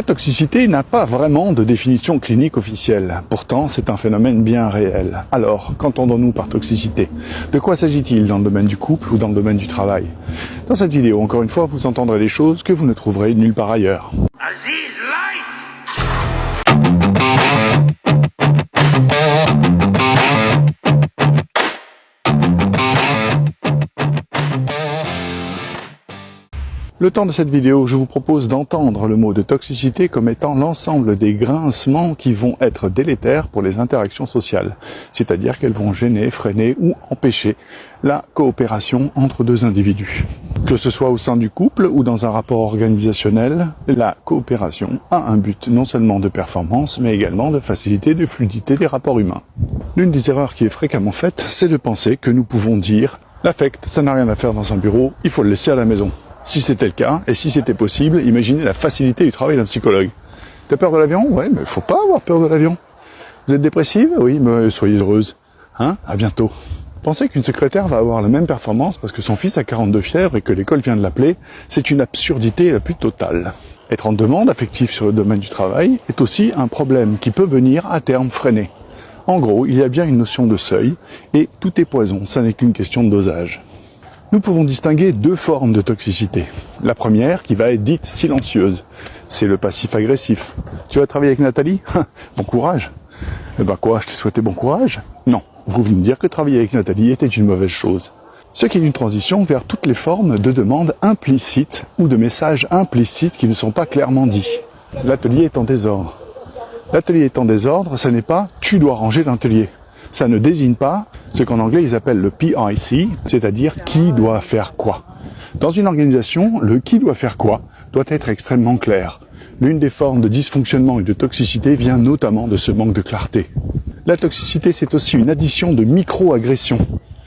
La toxicité n'a pas vraiment de définition clinique officielle. Pourtant, c'est un phénomène bien réel. Alors, qu'entendons-nous par toxicité? De quoi s'agit-il dans le domaine du couple ou dans le domaine du travail? Dans cette vidéo, encore une fois, vous entendrez des choses que vous ne trouverez nulle part ailleurs. Aziz Light! Le temps de cette vidéo, je vous propose d'entendre le mot de toxicité comme étant l'ensemble des grincements qui vont être délétères pour les interactions sociales. C'est-à-dire qu'elles vont gêner, freiner ou empêcher la coopération entre deux individus. Que ce soit au sein du couple ou dans un rapport organisationnel, la coopération a un but non seulement de performance, mais également de facilité, de fluidité des rapports humains. L'une des erreurs qui est fréquemment faite, c'est de penser que nous pouvons dire « l'affect, ça n'a rien à faire dans un bureau, il faut le laisser à la maison ». Si c'était le cas, et si c'était possible, imaginez la facilité du travail d'un psychologue. T'as peur de l'avion? Ouais, mais faut pas avoir peur de l'avion. Vous êtes dépressive? Oui, mais soyez heureuse. Hein? À bientôt. Penser qu'une secrétaire va avoir la même performance parce que son fils a 42 fièvre et que l'école vient de l'appeler, c'est une absurdité la plus totale. Être en demande affective sur le domaine du travail est aussi un problème qui peut venir à terme freiner. En gros, il y a bien une notion de seuil, et tout est poison, ça n'est qu'une question de dosage. Nous pouvons distinguer deux formes de toxicité. La première, qui va être dite silencieuse, c'est le passif agressif. Tu vas travailler avec Nathalie? Bon courage. Eh ben quoi, je te souhaitais bon courage? Non, vous venez de dire que travailler avec Nathalie était une mauvaise chose. Ce qui est une transition vers toutes les formes de demandes implicites ou de messages implicites qui ne sont pas clairement dits. L'atelier est en désordre. L'atelier est en désordre, ça n'est pas « tu dois ranger l'atelier ». Ça ne désigne pas ce qu'en anglais ils appellent le PIC, c'est-à-dire qui doit faire quoi. Dans une organisation, le qui doit faire quoi doit être extrêmement clair. L'une des formes de dysfonctionnement et de toxicité vient notamment de ce manque de clarté. La toxicité, c'est aussi une addition de micro-agressions.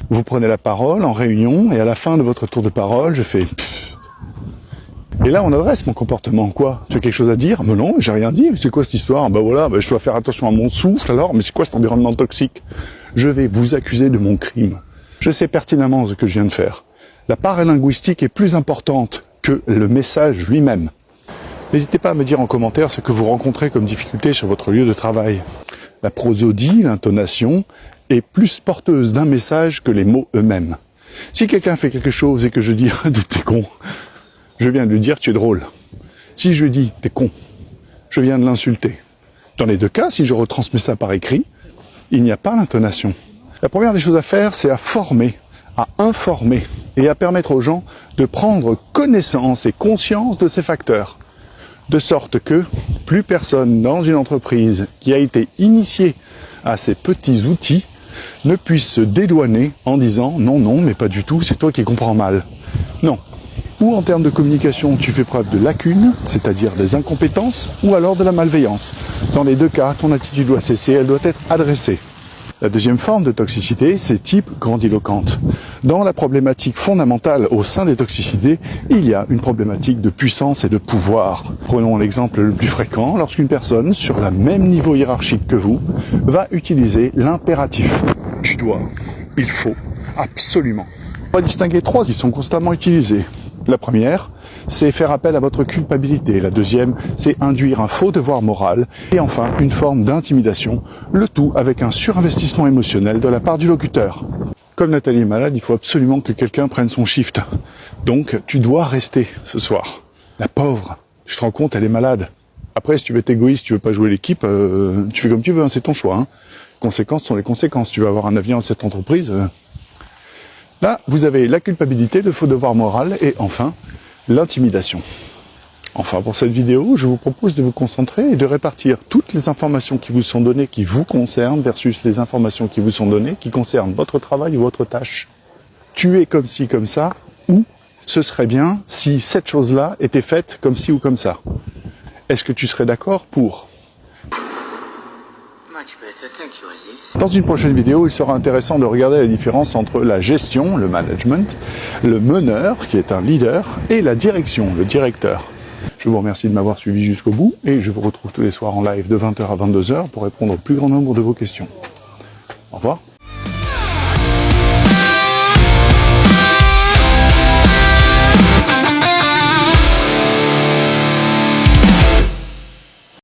Vous prenez la parole en réunion et à la fin de votre tour de parole, je fais pfff. Et là, on adresse mon comportement. Quoi? Tu as quelque chose à dire? Mais non, j'ai rien dit. C'est quoi cette histoire? Voilà, je dois faire attention à mon souffle alors. Mais c'est quoi cet environnement toxique? Je vais vous accuser de mon crime. Je sais pertinemment ce que je viens de faire. La part linguistique est plus importante que le message lui-même. N'hésitez pas à me dire en commentaire ce que vous rencontrez comme difficulté sur votre lieu de travail. La prosodie, l'intonation, est plus porteuse d'un message que les mots eux-mêmes. Si quelqu'un fait quelque chose et que je dis « t'es con », je viens de lui dire « tu es drôle ». Si je lui dis « t'es con », je viens de l'insulter. Dans les deux cas, si je retransmets ça par écrit, il n'y a pas l'intonation. La première des choses à faire, c'est à former, à informer et à permettre aux gens de prendre connaissance et conscience de ces facteurs. De sorte que plus personne dans une entreprise qui a été initiée à ces petits outils ne puisse se dédouaner en disant « non, non, mais pas du tout, c'est toi qui comprends mal ». Non. Ou en termes de communication, tu fais preuve de lacunes, c'est-à-dire des incompétences, ou alors de la malveillance. Dans les deux cas, ton attitude doit cesser, elle doit être adressée. La deuxième forme de toxicité, c'est type grandiloquente. Dans la problématique fondamentale au sein des toxicités, il y a une problématique de puissance et de pouvoir. Prenons l'exemple le plus fréquent, lorsqu'une personne, sur le même niveau hiérarchique que vous, va utiliser l'impératif. Tu dois, il faut, absolument. On va distinguer trois qui sont constamment utilisés. La première, c'est faire appel à votre culpabilité. La deuxième, c'est induire un faux devoir moral. Et enfin, une forme d'intimidation, le tout avec un surinvestissement émotionnel de la part du locuteur. Comme Nathalie est malade, il faut absolument que quelqu'un prenne son shift. Donc, tu dois rester ce soir. La pauvre, tu te rends compte, elle est malade. Après, si tu veux être égoïste, tu veux pas jouer l'équipe, tu fais comme tu veux, hein, c'est ton choix. Hein. Conséquences sont les conséquences. Tu veux avoir un avenir dans cette entreprise. Là, vous avez la culpabilité, le faux devoir moral et enfin, l'intimidation. Enfin, pour cette vidéo, je vous propose de vous concentrer et de répartir toutes les informations qui vous sont données, qui vous concernent, versus les informations qui vous sont données, qui concernent votre travail ou votre tâche. Tu es comme ci, comme ça, ou ce serait bien si cette chose-là était faite comme ci ou comme ça. Est-ce que tu serais d'accord pour ? Dans une prochaine vidéo, il sera intéressant de regarder la différence entre la gestion, le management, le meneur, qui est un leader, et la direction, le directeur. Je vous remercie de m'avoir suivi jusqu'au bout, et je vous retrouve tous les soirs en live de 20h à 22h pour répondre au plus grand nombre de vos questions. Au revoir.